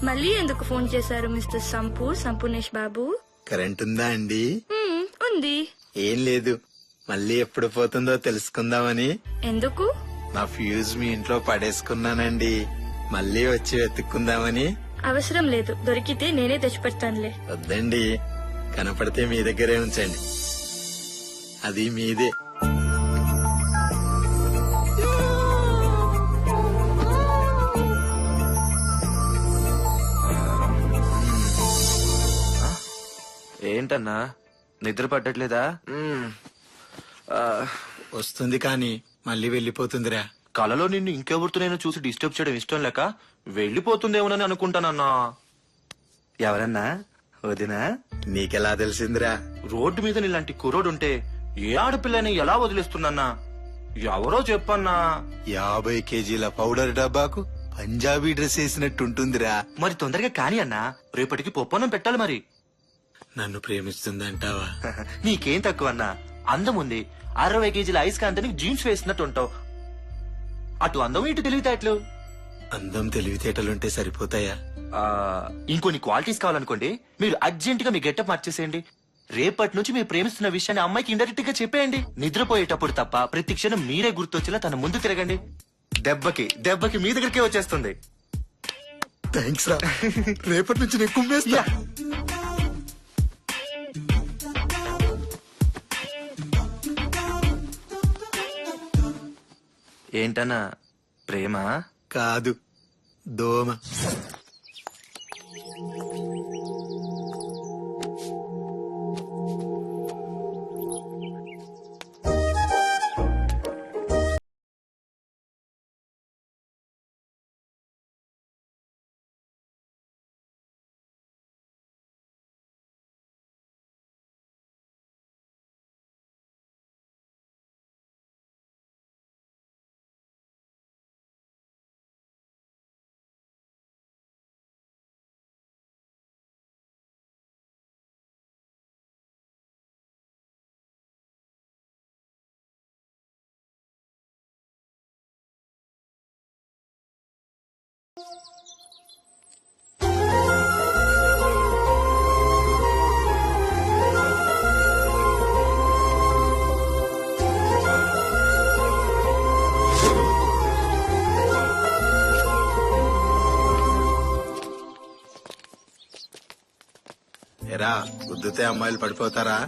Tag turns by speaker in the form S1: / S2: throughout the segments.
S1: మళ్ళీ ఎందుకు ఫోన్ చేశారు మిస్టర్ సంపూర్ణేష్ బాబు?
S2: కరెంట్ ఉందా అండి?
S1: ఉంది.
S2: ఏం లేదు, మళ్ళీ ఎప్పుడు పోతుందో తెలుసుకుందామని.
S1: ఎందుకు?
S2: నా ఫ్యూజ్ మీ ఇంట్లో పడేసుకున్నానండి, మళ్ళీ వచ్చి వెతుక్కుందామని.
S1: అవసరం లేదు, దొరికితే నేనే తెచ్చిపెడతానులే.
S2: వద్దండి, కనపడితే మీ దగ్గరే ఉంచండి, అది మీదే.
S3: ఏంటన్నా నిద్ర పట్టట్లేదా?
S2: వస్తుంది కానీ మళ్ళీ వెళ్ళిపోతుందిరా.
S3: కలలో నిన్ను ఇంకెవరితో నేను చూసి డిస్టర్బ్ చేయడం ఇష్టం లేక వెళ్ళిపోతుందేమోనని అనుకుంటానన్నా.
S4: ఎవరన్నా? వదినా?
S2: నీకెలా తెలిసిందిరా?
S3: రోడ్డు మీద నీలాంటి కుర్రోడుంటే ఏ ఆడపిల్లని ఎలా వదిలేస్తున్నా? ఎవరో చెప్పన్నా.
S2: 50 కేజీల పౌడర్ డబ్బాకు పంజాబీ డ్రెస్ వేసినట్టుంటుందిరా.
S3: మరి తొందరగా కాని అన్నా, రేపటికి పొప్పనం పెట్టాలి. మరి
S2: నన్ను ప్రేమిస్తుందంటావా?
S3: నీకేం తక్కువ అన్నా, అందం ఉంది. 60 కేజీల ఐస్ కాంతని జీన్స్ వేసినట్టు ఉంటావు. అటు అందం ఇటు తెలివితేటలు.
S2: అందం తెలివితేటలుంటే సరిపోతాయా?
S3: ఇంకొన్ని క్వాలిటీస్ కావాలనుకోండి, మీరు అర్జెంట్ గా మీ గెటప్ మార్చేసేయండి. రేపటి నుంచి మీరు ప్రేమిస్తున్న విషయాన్ని అమ్మాయికి ఇండైరెక్ట్ గా చెప్పేయండి. నిద్రపోయేటప్పుడు తప్ప ప్రతి క్షణం మీరే గుర్తొచ్చేలా తన ముందు తిరగండి. దెబ్బకి మీ దగ్గరికే వచ్చేస్తుంది.
S2: థ్యాంక్స్ రా, రేపటి నుంచి నేను కుమ్మేస్తా.
S3: ఏంటన్నా, ప్రేమ
S2: కాదు, దోమ. ఎరా, గుద్దుతే అమ్మాయిలు పడిపోతారా?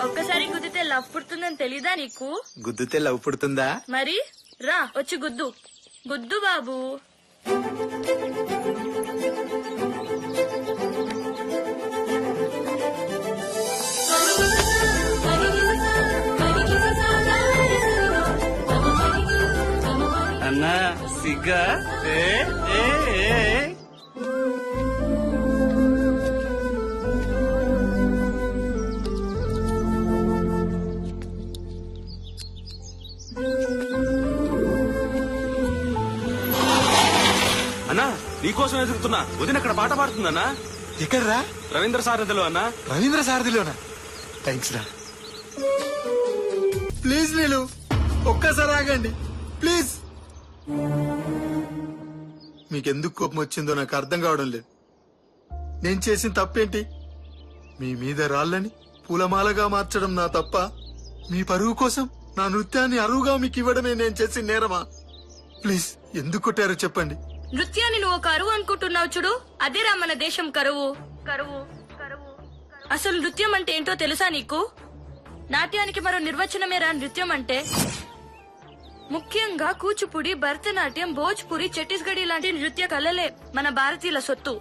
S1: ఒక్కసారి గుద్దితే లవ్ పుడుతుందని తెలీదా నీకు?
S2: గుద్దుతే లవ్ పుడుతుందా?
S1: మరి రా, వచ్చి గుద్దు. గుద్దు బాబు.
S4: అన్నా సిగ్గా?
S5: అన్నా, నీకోసం ఎదుగుతున్నా. వదిన అక్కడ పాట పాడుతుందన్నా.
S2: ఎక్కడ్రా?
S5: రవీంద్ర సారథిలో అన్నా.
S2: రవీంద్ర సారథిలోనా? థ్యాంక్స్ రా. ప్లీజ్ నీలు, ఒక్కసారి ఆగండి ప్లీజ్. మీకెందుకు కోపం వచ్చిందో నాకు అర్థం కావడం లేదు. నేను చేసిన తప్పేంటి? మీ మీద రాళ్ళని పూలమాలగా మార్చడం నా తప్ప? మీ పరువు కోసం నా నృత్యాన్ని అరువుగా మీకు ఇవ్వడమే నేను చేసిన నేరమా? ప్లీజ్, ఎందుకు కొట్టారో చెప్పండి.
S1: నృత్యాన్ని నువ్వు కరువు అనుకుంటున్నావు చూడు, అదేరా మన దేశం కరువు. కరువు కరువు అసలు నృత్యం అంటే ఏంటో తెలుసా నీకు? నాట్యానికి మరో నిర్వచనమేరా నృత్యం అంటే. ముఖ్యంగా కూచిపూడి, భరతనాట్యం, భోజ్పురి, ఛత్తీస్గఢీ లాంటి నృత్య కళలే మన భారతీయుల సొత్తు.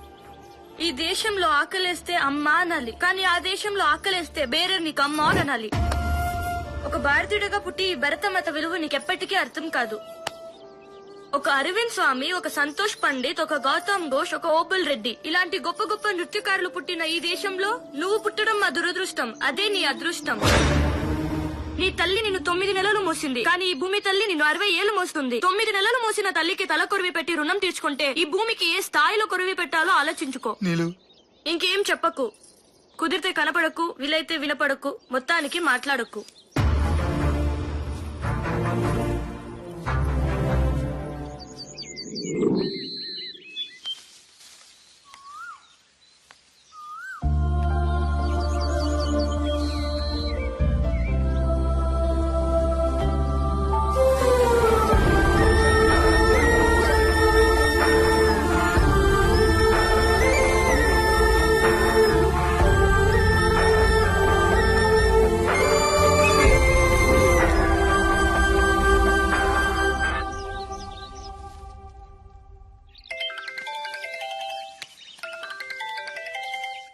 S1: ఈ దేశంలో ఆకలేస్తే అమ్మా అనాలి, కానీ ఆ దేశంలో ఆకలేస్తే బేరే నీకు అమ్మా అనాలి. ఒక భారతీయుడిగా పుట్టి ఈ భరతమాత విలువ నీకెప్పటికీ అర్థం కాదు. ఒక అరవింద్ స్వామి, ఒక సంతోష్ పండిత్, ఒక గౌతమ్ ఘోష్, ఒక ఓపుల్ రెడ్డి ఇలాంటి గొప్ప గొప్ప నృత్యకారులు పుట్టిన ఈ దేశంలో నువ్వు పుట్టడం మా దురదృష్టం. అదే నీ అదృష్టం. నీ తల్లి నిన్ను 9 నెలలు మోసింది, కానీ ఈ భూమి తల్లి నిన్ను 60 ఏళ్లు మోస్తుంది. 9 నెలలు మోసిన తల్లికి తల కొరివి పెట్టి రుణం తీర్చుకుంటే ఈ భూమికి ఏ స్థాయిలో కొరివి పెట్టాలో ఆలోచించుకో.
S2: నీలు,
S1: ఇంకేం చెప్పకు. కుదిరితే కనపడకు, వీలైతే వినపడకు, మొత్తానికి మాట్లాడకు.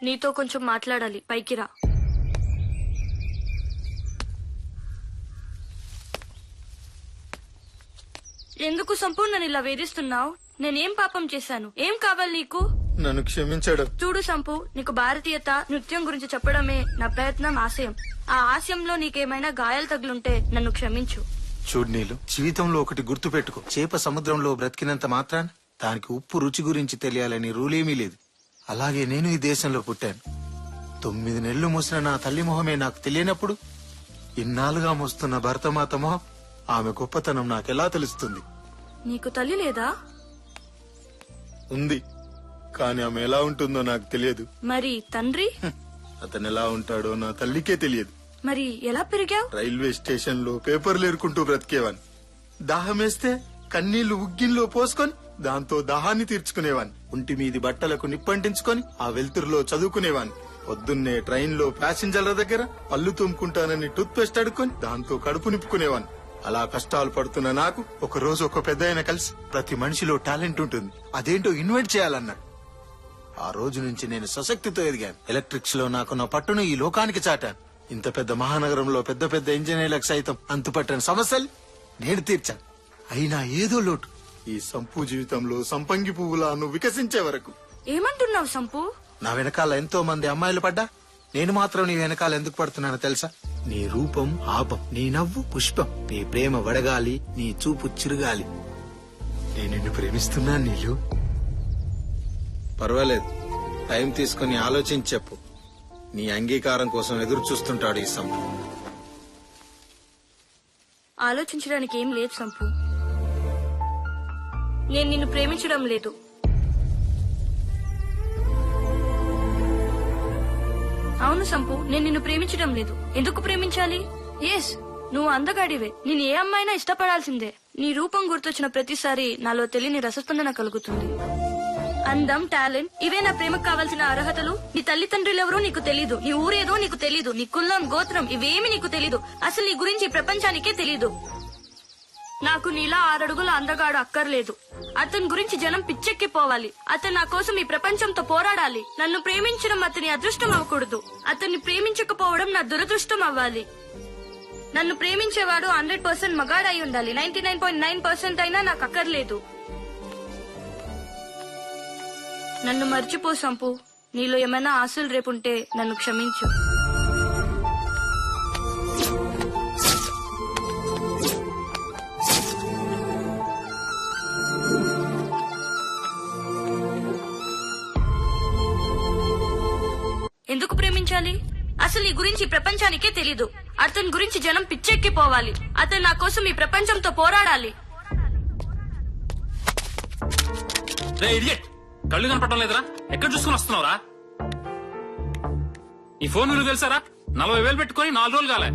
S1: నీతో కొంచెం మాట్లాడాలి, పైకి రా. ఎందుకు సంపూర్ణ ఇలా వేధిస్తున్నావు? నేనేం పాపం చేశాను? ఏం కావాలి నీకు?
S2: నన్ను క్షమించడం.
S1: చూడు సంపు, నీకు భారతీయత, నృత్యం గురించి చెప్పడమే నా ప్రయత్నం, ఆశయం. ఆ ఆశయంలో నీకేమైనా గాయాలు తగులుంటే నన్ను క్షమించు.
S2: చూడు నీలు, జీవితంలో ఒకటి గుర్తు పెట్టుకో. చేప సముద్రంలో బ్రతికినంత మాత్రాన దానికి ఉప్పు రుచి గురించి తెలియాలని రూలేమీ లేదు. అలాగే నేను ఈ దేశంలో పుట్టాను. 9 నెలలు మోసిన నా తల్లి మొహమే నాకు తెలియనప్పుడు ఇన్నాళ్ళుగా మోస్తున్న భరతమాత మొహం, ఆమె గొప్పతనం నాకెలా తెలుస్తుంది?
S1: నీకు తల్లి లేదా?
S2: ఉంది, కానీ ఆమె ఎలా ఉంటుందో నాకు తెలియదు.
S1: మరి తండ్రి?
S2: అతను ఎలా ఉంటాడో నా తల్లికే తెలియదు.
S1: మరి ఎలా పెరిగావు?
S2: రైల్వే స్టేషన్ లో పేపర్లు ఏరుకుంటూ బ్రతికేవాన్ని. దాహమేస్తే కన్నీళ్లు ఉగ్గిన్లో పోసుకొని దాంతో దాహాన్ని తీర్చుకునేవాన్ని. ఒంటి మీది బట్టలకు నిప్పంటించుకొని ఆ వెలుతురులో చదువుకునేవాన్ని. పొద్దున్నే ట్రైన్ లో ప్యాసింజర్ల దగ్గర పళ్ళు తుమ్ముకుంటానని టూత్ పేస్ట్ అడుక్కొని దాంతో కడుపు నింపుకునేవాన్ని. అలా కష్టాలు పడుతున్న నాకు ఒక రోజు ఒక పెద్ద ఆయన కలిసి ప్రతి మనిషిలో టాలెంట్ ఉంటుంది, అదేంటో ఇన్వైట్ చేయాలన్నాడు. ఆ రోజు నుంచి నేను సశక్తితో ఎదిగాను. ఎలక్ట్రిక్స్ లో నాకున్న పట్టును ఈ లోకానికి చాటాను. ఇంత పెద్ద మహానగరంలో పెద్ద పెద్ద ఇంజనీర్లకు సైతం అంతుపట్టని సమస్యలు నేను తీర్చాను. అయినా ఏదో లోటు. ఈ సంపు జీవితంలో సంపంగి పువ్వులా నువ్వు వికసించే వరకు.
S1: ఏమంటున్నావు సంపు?
S2: నా వెనకాల ఎంతో మంది అమ్మాయిలు పడ్డా నేను మాత్రం నీ వెనకాల ఎందుకు పడుతున్నానో తెలుసా? నీ రూపం ఆపం, నీ నవ్వు పుష్పం, నీ ప్రేమ వడగాలి, నీ చూపు చిరుగాలి. నేను నిన్ను ప్రేమిస్తున్నాను నీలు. పర్వాలేదు, టైం తీసుకుని ఆలోచించి చెప్పు. నీ అంగీకారం కోసం ఎదురు చూస్తుంటాడు ఈ సంపు.
S1: ఆలోచించడానికి ఏం లేదు సంపు. నేను నిన్ను ప్రేమించడం లేదు. అవును సంపు, నేను నిన్ను ప్రేమించడం లేదు. ఎందుకు ప్రేమించాలి? ఎస్, నువ్వు అందగాడివే. నేను ఏ అమ్మాయినా ఇష్టపడాల్సిందే. నీ రూపం గుర్తొచ్చిన ప్రతిసారి నాలో తెలియని రసస్పందన కలుగుతుంది. అందం, టాలెంట్, ఇవే నా ప్రేమకు కావాల్సిన అర్హతలు. నీ తల్లిదండ్రులెవరో నీకు తెలీదు, నీ ఊరేదో నీకు తెలీదు, నీ కులం, గోత్రం ఇవేమి నీకు తెలీదు. అసలు నీ గురించి ప్రపంచానికే తెలీదు. నాకు నీలా 6 అడుగుల అందగాడు అక్కర్లేదు. అతని గురించి జనం పిచ్చెక్కిపోవాలి. అతను నా కోసం ఈ ప్రపంచంతో పోరాడాలి. నన్ను ప్రేమించడం అతని అదృష్టం అవ్వకూడదు. అతన్ని ప్రేమించకపోవడం నా దురదృష్టం అవ్వాలి. నన్ను ప్రేమించేవాడు 100% మగాడై ఉండాలి. 99.9% అయినా నాకు అక్కర్లేదు. నన్ను మర్చిపో సంపు. నీలో ఏమైనా ఆశలు రేపుంటే నన్ను క్షమించు. ఎందుకు ప్రేమించాలి? అసలు ఈ గురించి ప్రపంచానికే తెలీదు. అతని గురించి జనం పిచ్చెక్కిపోవాలి. అతను నా కోసం ఈ ప్రపంచంతో పోరాడాలి.
S6: కళ్ళు కనపడటం లేదురా? ఎక్కడ చూసుకుని వస్తున్నావురా? ఈ ఫోన్ విలువ తెలుసారా? 40,000 పెట్టుకుని 4 రోజులు కాలే.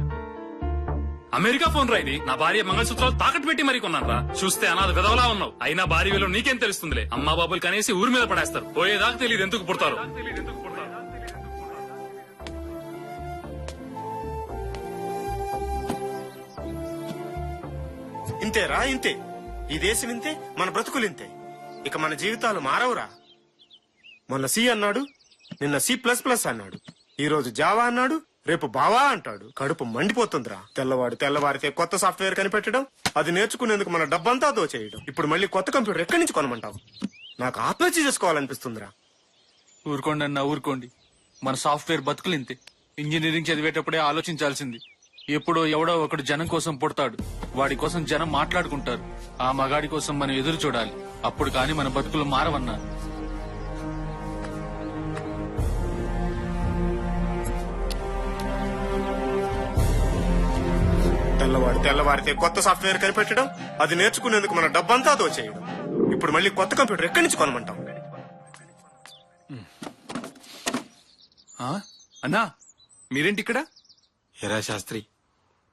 S6: అమెరికా ఫోన్ రా ఇది. నా భార్య మంగళసూత్రాలు తాకట్టు పెట్టి మరీ కొన్నాను రా. చూస్తే అనాథ విధవలా ఉన్నావు. అయినా భార్య విలువ నీకేం తెలుస్తుందిలే. అమ్మా బాబులు కనేసి ఊరి మీద పడేస్తారు. పోయేదాకా తెలియదు ఎందుకు పుడతారు.
S7: ఇంతేరా, ఇంతే. ఈ దేశం ఇంతే, మన బ్రతుకులు ఇంతే. ఇక మన జీవితాలు మారవురా. మొన్న సి అన్నాడు, నిన్న C++ అన్నాడు, ఈ రోజు జావా అన్నాడు, రేపు బావా అంటాడు. కడుపు మండిపోతుందిరా. తెల్లవారితే కొత్త సాఫ్ట్వేర్ కనిపెట్టడం, అది నేర్చుకునేందుకు మన డబ్బంతా దోచేయడం. ఇప్పుడు మళ్ళీ కొత్త కంప్యూటర్ ఎక్కడి నుంచి కొనమంటావు? నాకు ఆత్మహత్య చేసుకోవాలనిపిస్తుందిరా.
S8: ఊరుకోండి అన్న ఊరుకోండి. మన సాఫ్ట్వేర్ బతుకులు ఇంతే. ఇంజనీరింగ్ చదివేటప్పుడే ఆలోచించాల్సింది. ఎప్పుడో ఎవడో ఒకడు జనం కోసం పుడతాడు, వాడి కోసం జనం మాట్లాడుకుంటారు. ఆ మగాడి కోసం మనం ఎదురు చూడాలి. అప్పుడు కాని మన బతుకులు మారవన్నా.
S7: తెల్లవారితే కొత్త సాఫ్ట్వేర్ కనిపెట్టడం, అది నేర్చుకునేందుకు మన డబ్బంతా దోచేయడం. ఇప్పుడు మళ్ళీ కొత్త కంప్యూటర్ ఎక్కడి నుంచి కొనమంటావు?
S8: అన్నా మీరేంటి ఇక్కడ?
S2: ఎరా శాస్త్రి,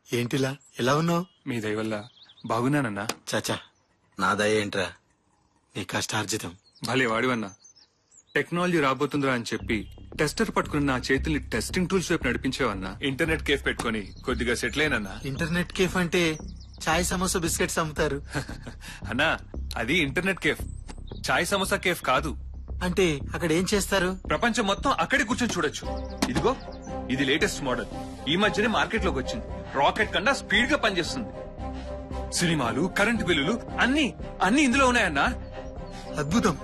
S2: ఏంటిలా ఎలా ఉన్నావు?
S8: మీ దయ వల్ల బాగున్నానన్నా.
S2: చాచా, నా దయ ఏంట్రా, నీ కష్టార్జితం.
S8: భలే వాడివన్నా. టెక్నాలజీ రాబోతుందిరా అని చెప్పి టెస్టర్ పట్టుకుని నా చేతుల్ని టెస్టింగ్ టూల్స్ వైపు నడిపించేవన్నా. ఇంటర్నెట్ కేఫ్ పెట్టుకుని కొద్దిగా సెటిల్ అయినన్నా.
S2: ఇంటర్నెట్ కేఫ్ అంటే చాయ్ సమోసా బిస్కెట్స్ అమ్ముతారు.
S8: అన్నా అది ఇంటర్నెట్ కేఫ్, చాయ్ సమోసా కేఫ్ కాదు.
S2: అంటే అక్కడ ఏం చేస్తారు?
S8: ప్రపంచం మొత్తం అక్కడే కూర్చొని చూడొచ్చు. ఇదిగో ఇది లేటెస్ట్ మోడల్, ఈ మధ్యనే మార్కెట్ లోకి వచ్చింది. రాకెట్ కన్నా స్పీడ్ గా పనిచేస్తుంది. సినిమాలు, కరెంట్ బిల్లులు అన్ని అన్ని ఇందులో ఉన్నాయన్నా.
S2: అద్భుతం.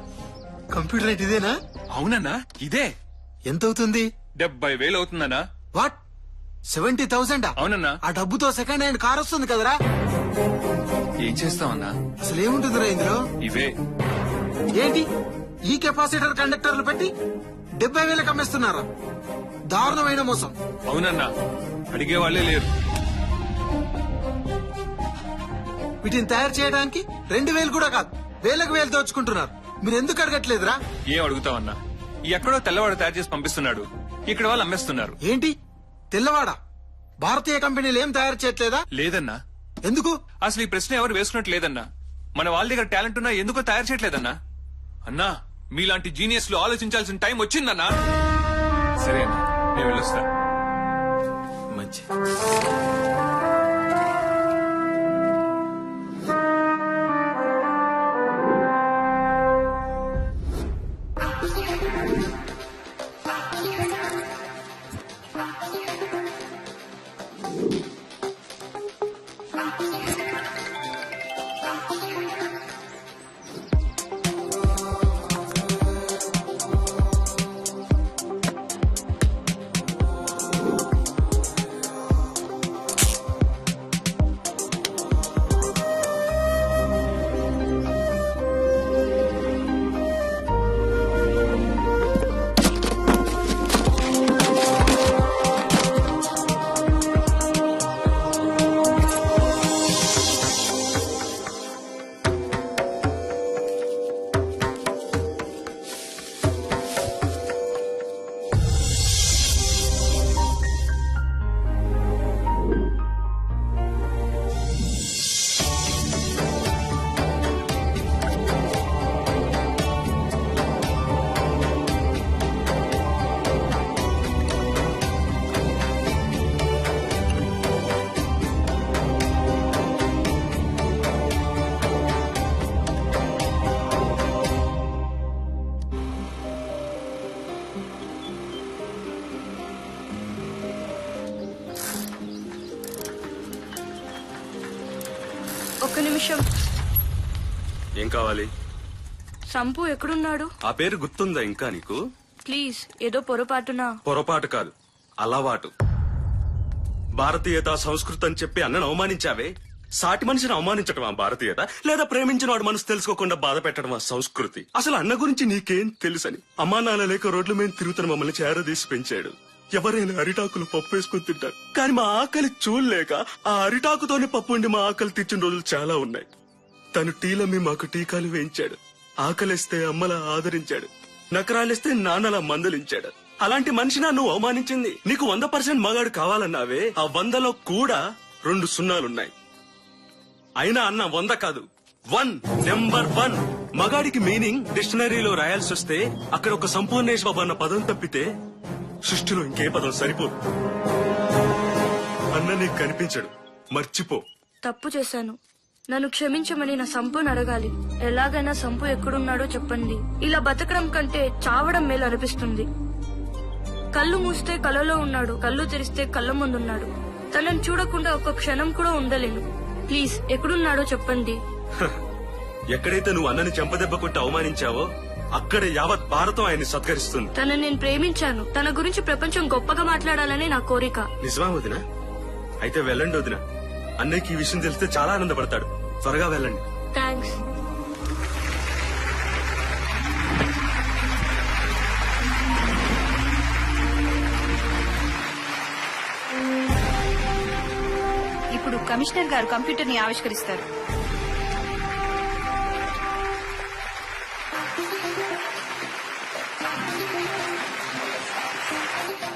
S2: కంప్యూటర్ అయితే ఇదేనా?
S8: అవునన్నా ఇదే.
S2: ఎంత అవుతుంది?
S8: 70,000 అవుతుందన్నా.
S2: వాట్, 70,000?
S8: అవునన్నా.
S2: ఆ డబ్బుతో సెకండ్ హ్యాండ్ కార్ వస్తుంది కదరా.
S8: ఏం చేస్తామన్నా?
S2: అసలు ఏముంటుందిరా ఇందులో?
S8: ఇవే.
S2: ఏంటి ఈ కెపాసిటర్ కండక్టర్లు పెట్టి 70,000 అమ్మేస్తున్నారా? దారుణమైన మోసం.
S8: అవునన్నా, అడిగే వాళ్లే లేరు.
S2: వీటిని తయారు చేయడానికి 2,000 కూడా కాదు, వేలకు వేలు దోచుకుంటున్నారు. మీరు ఎందుకు అడగట్లేదురా?
S8: ఏం అడుగుతావన్నా? ఎక్కడో తెల్లవాడు తయారు చేసి పంపిస్తున్నాడు, ఇక్కడ వాళ్ళు అమ్మేస్తున్నారు.
S2: ఏంటి తెల్లవాడా? భారతీయ కంపెనీలు ఏం తయారు చేయట్లేదా?
S8: లేదన్నా.
S2: ఎందుకు?
S8: అసలు ఈ ప్రశ్న ఎవరు వేసుకున్నట్టు లేదన్నా. మన వాళ్ళ దగ్గర టాలెంట్ ఉన్నా ఎందుకో తయారు చేయట్లేదన్నా. అన్నా మీలాంటి జీనియస్ లో ఆలోచించాల్సిన టైం వచ్చిందన్నా. సరే అన్నా, నేను వెళ్ళొస్తా.
S2: మంచి
S1: ఒక్క నిమిషం.
S5: ఏం కావాలి?
S1: సంపు ఎక్కడున్నాడు?
S5: ఆ పేరు గుర్తుందా ఇంకా నీకు?
S1: ప్లీజ్, ఏదో పొరపాటున.
S5: పొరపాటు కాదు, అలవాటు. భారతీయత, సంస్కృతి అని చెప్పి అన్నను అవమానించావే. సాటి మనిషిని అవమానించటమా భారతీయత? లేదా ప్రేమించిన వాడు మనసు తెలుసుకోకుండా బాధ పెట్టడమా సంస్కృతి? అసలు అన్న గురించి నీకేం తెలుసని? అమ్మా నాన్న లేక రోడ్ల మీద తిరుగుతున్న మమ్మల్ని చేరదీసి పెంచాడు. ఎవరైనా అరిటాకులు పప్పు వేసుకుని తింటారు, కానీ మా ఆకలి చూడలేక ఆ అరిటాకుతోనే పప్పు ఉండి మా ఆకలి తెచ్చిన రోజులు చాలా ఉన్నాయి. తను టీలమ్మి మాకు టీకాలు వేయించాడు. ఆకలిస్తే అమ్మలా ఆదరించాడు, నకరాలిస్తే నాన్నలా మందలించాడు. అలాంటి మనిషినా నువ్వు అవమానించింది? నీకు 100% మగాడు కావాలన్నావే, ఆ 100లో కూడా 2 సున్నాలున్నాయి. అయినా అన్న 100 కాదు, 1, నెంబర్ 1. మగాడికి మీనింగ్ డిక్షనరీలో రాయాల్సి వస్తే అక్కడ ఒక సంపూర్ణేష్ బాబు అన్న పదం తప్పితే సృష్టిలో ఇంకే పదం సరిపోదు. అన్న నీకు కనిపించడు, మర్చిపో.
S1: తప్పు చేశాను, నన్ను క్షమించమని నా సంపుని అడగాలి. ఎలాగైనా సంపు ఎక్కడున్నాడో చెప్పండి. ఇలా బతకడం కంటే చావడం మేలు అనిపిస్తుంది. కళ్ళు మూస్తే కలలో ఉన్నాడు, కళ్ళు తెరిస్తే కళ్ళ ముందున్నాడు. తనని చూడకుండా ఒక్క క్షణం కూడా ఉండలేను. ప్లీజ్ ఎక్కడున్నాడో చెప్పండి.
S5: ఎక్కడైతే నువ్వు అన్నని చెంపదెబ్బ కొట్టి అవమానించావో అక్కడే యావత్ భారతం ఆయన్ని సత్కరిస్తుంది.
S1: తనని నేను ప్రేమించాను. తన గురించి ప్రపంచం గొప్పగా మాట్లాడాలని నా కోరిక.
S5: నిజమా వదినా? అయితే వెళ్ళండి వదినా. అన్నయ్యకి ఈ విషయం తెలిస్తే చాలా ఆనందపడతాడు. త్వరగా వెళ్ళండి.
S1: థ్యాంక్స్.
S9: ఇప్పుడు కమిషనర్ గారు కంప్యూటర్ ని ఆవిష్కరిస్తారు.